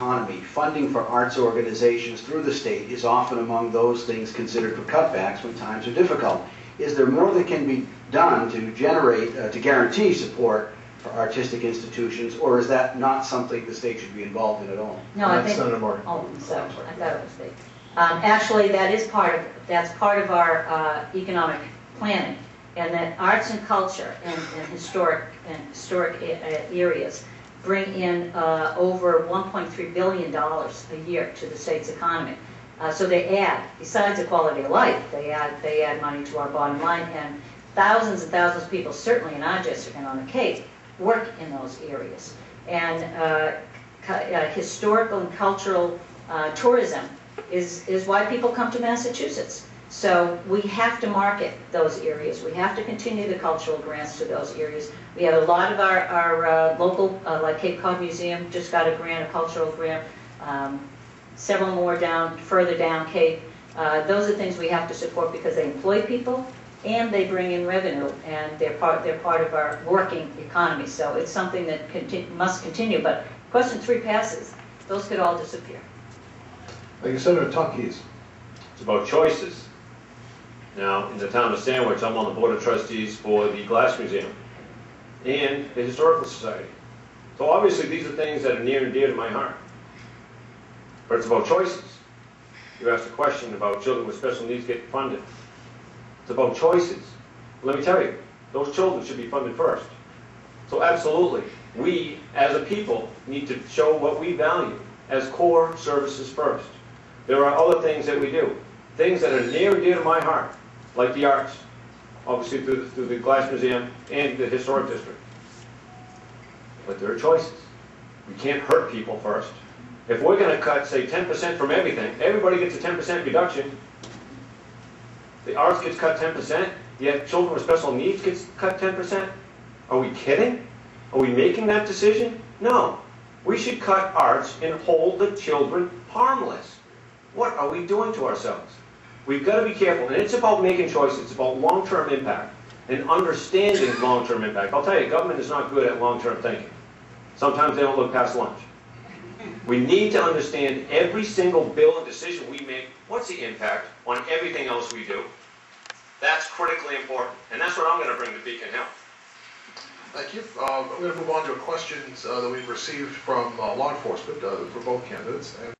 economy, funding for arts organizations through the state is often among those things considered for cutbacks when times are difficult. Is there more that can be done to generate, to guarantee support for artistic institutions, or is that not something the state should be involved in at all? No, I think. Senator Morgan. Oh, so I thought it was state. Actually, that's part of our economic planning, and that arts and culture and historic areas bring in over $1.3 billion a year to the state's economy. So they add, besides the quality of life, they add money to our bottom line, and thousands of people, certainly in our district and on the Cape, work in those areas. And historical and cultural tourism is why people come to Massachusetts. So we have to market those areas. We have to continue the cultural grants to those areas. We have a lot of our local, like Cape Cod Museum just got a grant, a cultural grant. Several more further down Cape. Those are things we have to support because they employ people and they bring in revenue, and they're part of our working economy. So it's something that must continue. But question 3 passes, those could all disappear. Thank you, Senator Keyes. It's about choices. Now, in the town of Sandwich, I'm on the Board of Trustees for the Glass Museum and the Historical Society. So obviously these are things that are near and dear to my heart. But it's about choices. You asked a question about children with special needs getting funded. It's about choices. Let me tell you, those children should be funded first. So absolutely, we as a people need to show what we value as core services first. There are other things that we do, things that are near and dear to my heart, like the arts, obviously through the Glass Museum and the Historic District. But there are choices. We can't hurt people first. If we're going to cut, say, 10% from everything, everybody gets a 10% reduction. The arts gets cut 10%, yet children with special needs gets cut 10%. Are we kidding? Are we making that decision? No. We should cut arts and hold the children harmless. What are we doing to ourselves? We've got to be careful, and it's about making choices. It's about long-term impact and understanding long-term impact. I'll tell you, government is not good at long-term thinking. Sometimes they don't look past lunch. We need to understand every single bill and decision we make, what's the impact on everything else we do. That's critically important, and that's what I'm going to bring to Beacon Hill. Thank you. I'm going to move on to questions that we've received from law enforcement for both candidates. And